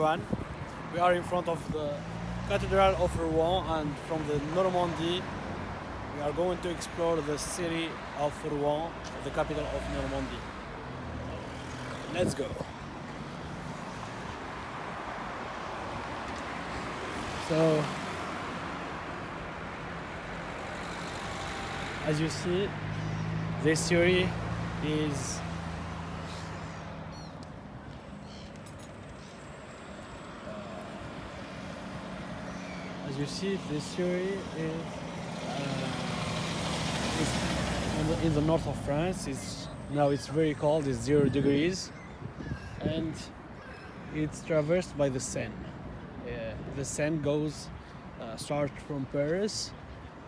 everyone. We are in front of the Cathedral of Rouen, and from the Normandy we are going to explore the city of Rouen, the capital of Normandy. Let's go. So, as you see, this city is this city is in the north of France. It's very cold. It's 0 degrees, and it's traversed by the Seine. The Seine starts from Paris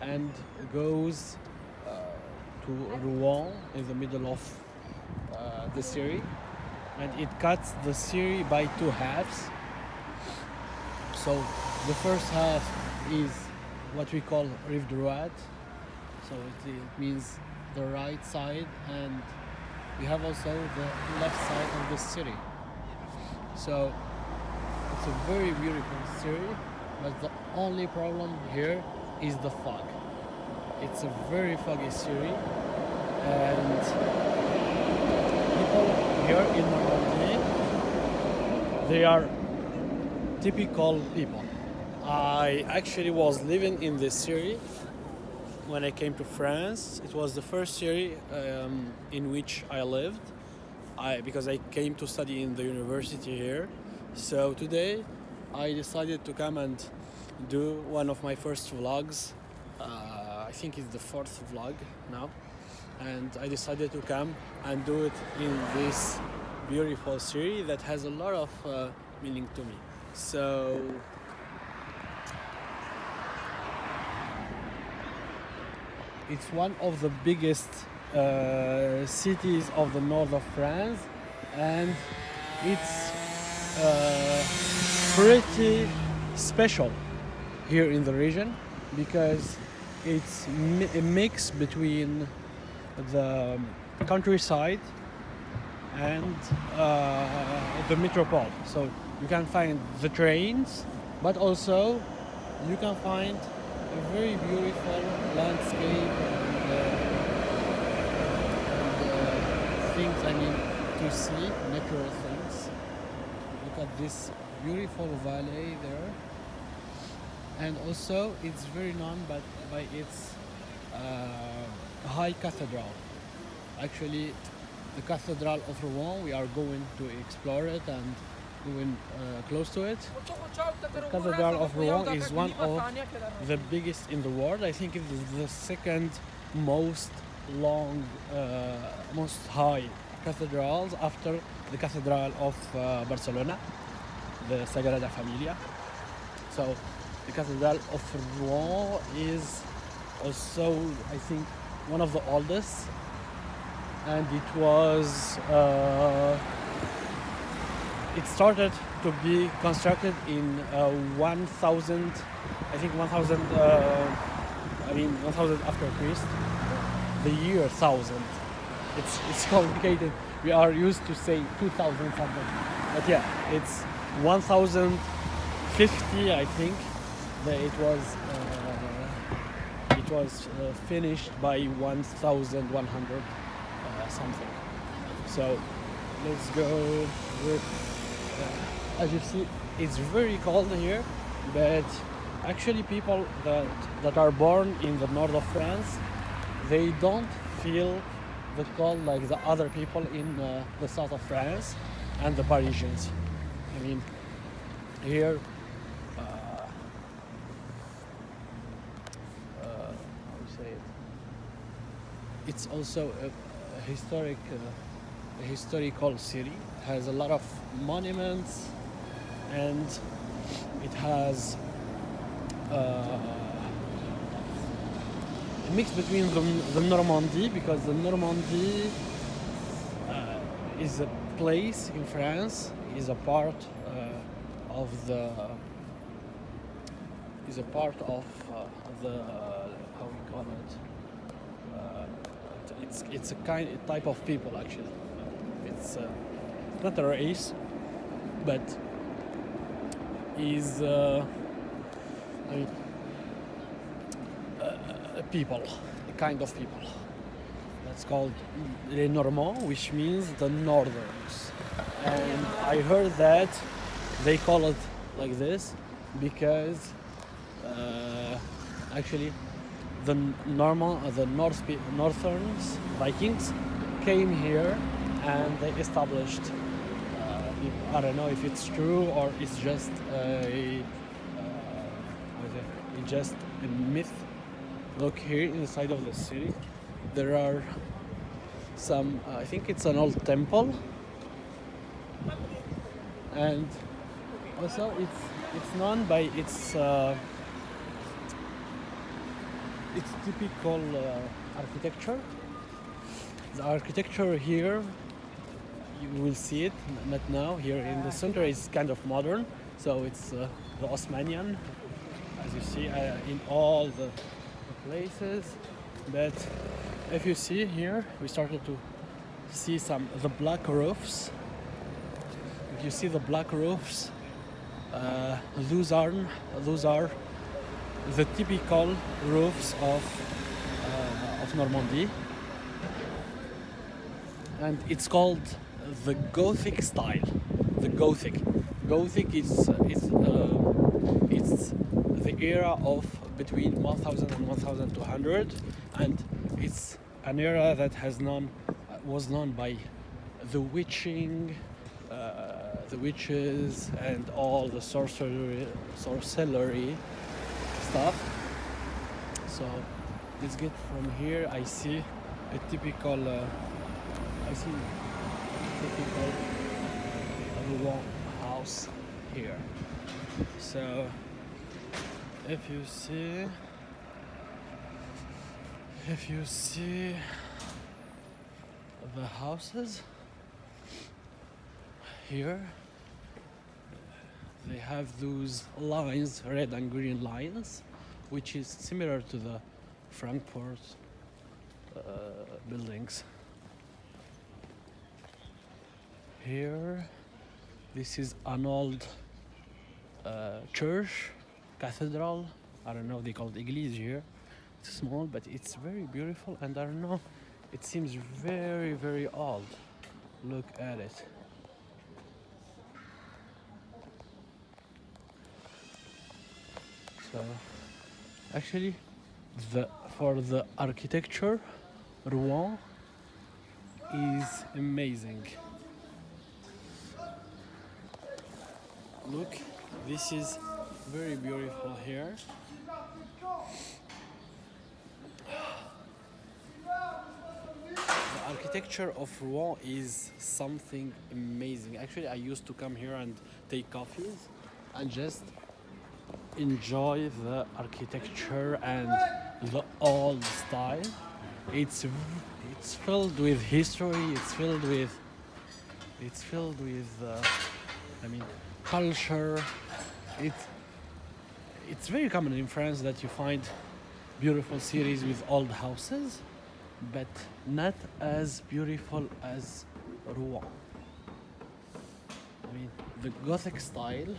and goes to Rouen in the middle of the city, and it cuts the city by two halves. So the first half is what we call rive droite, so it means the right side, and we have also the left side of the city. So it's a very beautiful city, but the only problem here is the fog. It's a very foggy city, and people here in Normandy, they are typical people. I actually was living in this city when I came to France. It was the first city in which I lived, because I came to study in the university here. So today I decided to come and do one of my first vlogs. I think it's the fourth vlog now, and I decided to come and do it in this beautiful city that has a lot of meaning to me. So it's one of the biggest cities of the north of France, and it's pretty special here in the region because it's a mix between the countryside and the metropole. So you can find the trains, but also you can find a very beautiful landscape and things to see, natural things. Look at this beautiful valley there, and also it's very known by its high cathedral. Actually, the Cathedral of Rouen, we are going to explore it and going close to it. The Cathedral of Rouen is one of the biggest in the world. I think it is the second most high cathedrals after the Cathedral of Barcelona, the Sagrada Familia. So the Cathedral of Rouen is also, I think, one of the oldest, and it started to be constructed in 1000 after Christ, the year 1000. It's complicated. We are used to say 2000 something, but yeah, it's 1050, I think. That it was finished by 1100 something. So let's go with. As you see, it's very cold here, but actually people that are born in the north of France, they don't feel the cold like the other people in the south of France and the Parisians. I mean, here, how do you say it? It's also a historical city. It has a lot of monuments, and it has a mix between the Normandy, because the Normandy is a place in France, is a part of the how we call it. It's a type of people actually. It's not a race, but is I mean people, a kind of people. That's called les Normands, which means the Northerns. And I heard that they call it like this because actually the Northerns, Vikings, came here and they established. I don't know if it's true or it's just just a myth. Look here inside of the city. There are some. I think it's an old temple, and also it's known by its typical architecture. The architecture here, you will see it, not now. Here in the center is kind of modern, so it's the Osmanian, as you see in all the places. But if you see here, we started to see the black roofs. If you see the black roofs, those are the typical roofs of Normandy, and it's called the Gothic style. The Gothic is it's the era of between 1000 and 1200, and it's an era that was known by the witching, the witches, and all the sorcery stuff. So let's get from here. I see a typical Rouen house here. So if you see the houses here, they have those lines, red and green lines, which is similar to the Frankfurt buildings. Here, this is an old church, cathedral. I don't know, they call it église here. It's small, but it's very beautiful, and I don't know, it seems very, very old. Look at it. So, actually, for the architecture, Rouen is amazing. Look, this is very beautiful here. The architecture of Rouen is something amazing. Actually, I used to come here and take coffees and just enjoy the architecture and the old style. It's filled with history. It's filled with culture. It's very common in France that you find beautiful cities with old houses, but not as beautiful as Rouen. I mean, the Gothic style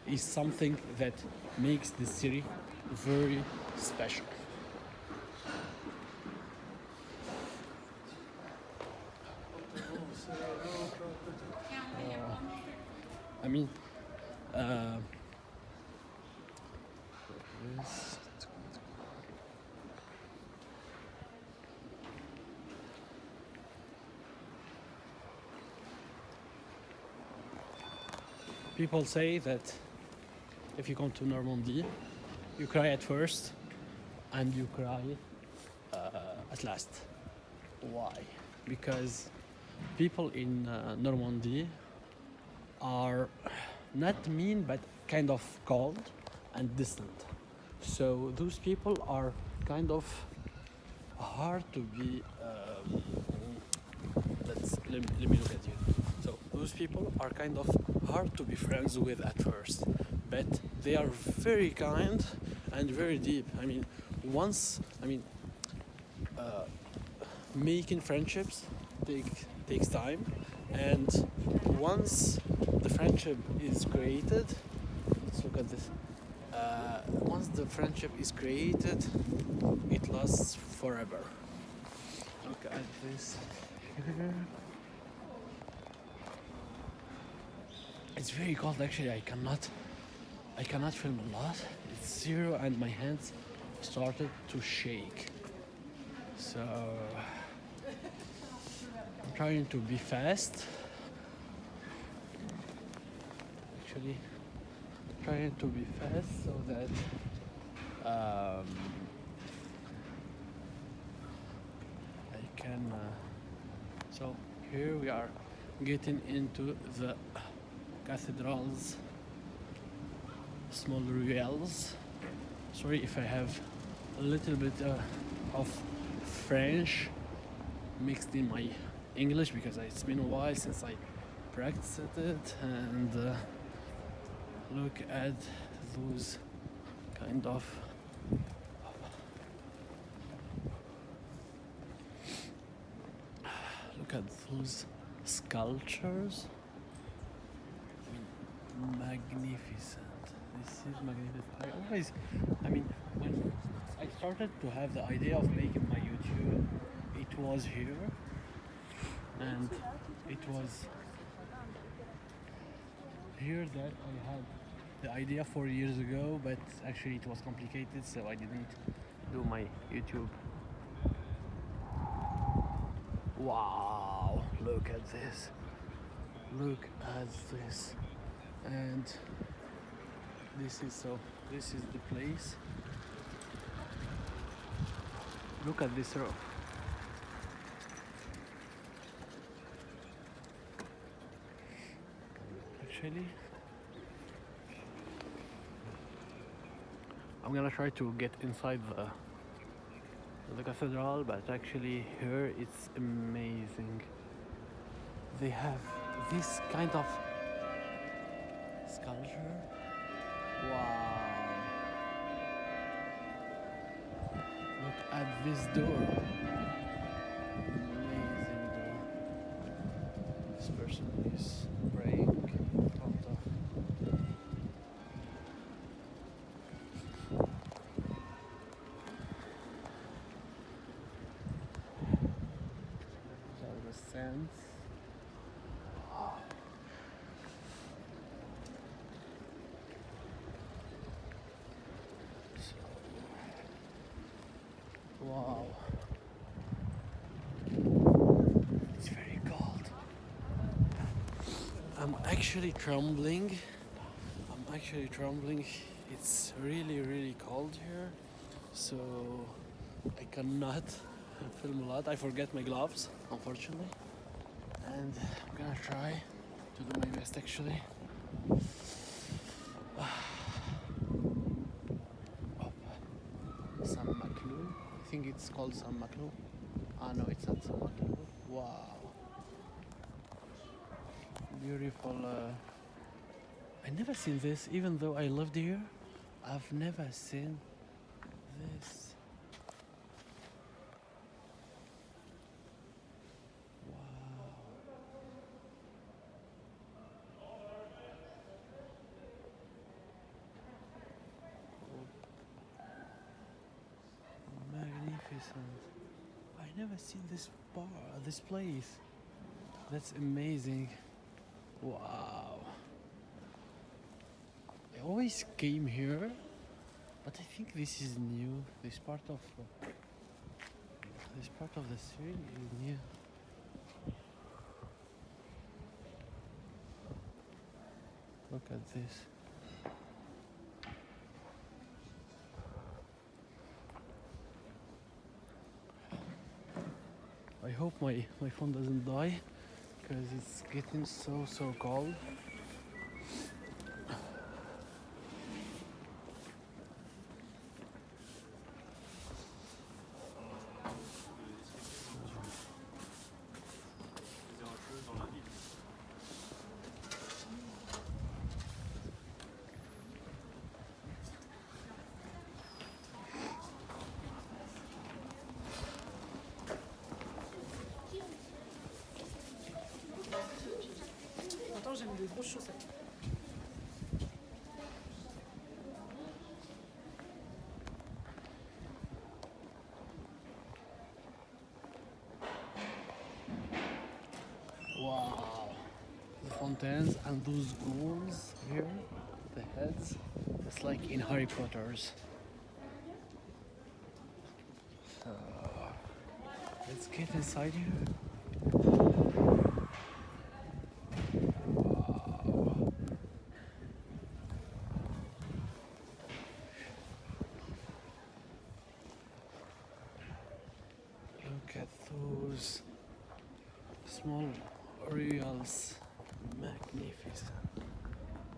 is something that makes the city very special. People say that if you come to Normandy, you cry at first and you cry at last. Why? Because people in Normandy are not mean but kind of cold and distant. So those people are kind of hard to be. Let me look at you. So those people are kind of hard to be friends with at first, but they are very kind and very deep. Making friendships takes time, and once the friendship is created, Look at this. Once the friendship is created, it lasts forever. Look at this here. It's very cold actually. I cannot film a lot. It's 0 and my hands started to shake. So I'm trying to be fast. Actually, trying to be fast so that I can. So here we are getting into the cathedrals, small ruelles. Sorry if I have a little bit of French mixed in my English because it's been a while since I practiced it. And look at those kind of look at those sculptures. Magnificent. This is magnificent. When I started to have the idea of making my YouTube, it was here, and it was here that I had the idea 4 years ago, but actually it was complicated, so I didn't do my YouTube. Wow, look at this. Look at this. And this is the place. Look at this row. Actually, I'm gonna try to get inside the cathedral, but actually here it's amazing. They have this kind of sculpture. Wow. Look at this door. Amazing door. This person is praying in front of. These are the sands. Wow. It's very cold. I'm actually trembling. It's really, really cold here. So I cannot film a lot. I forget my gloves, unfortunately. And I'm gonna try to do my best actually. I think it's called San Maclo. No, it's not San Maclo. Wow. Beautiful. I never seen this, even though I lived here. I've never seen this. Wow. Magnificent. I never seen this place. That's amazing. Wow. I always came here, but I think this is new. This part of the city is new. Look at this. I hope my phone doesn't die because it's getting so cold. Attends, j'ai mis des grosses chaussettes. Wow, the fountains and those ghouls here, the heads, it's like in Harry Potter's. So, let's get inside here. Wow. Look at those small reals, magnificent.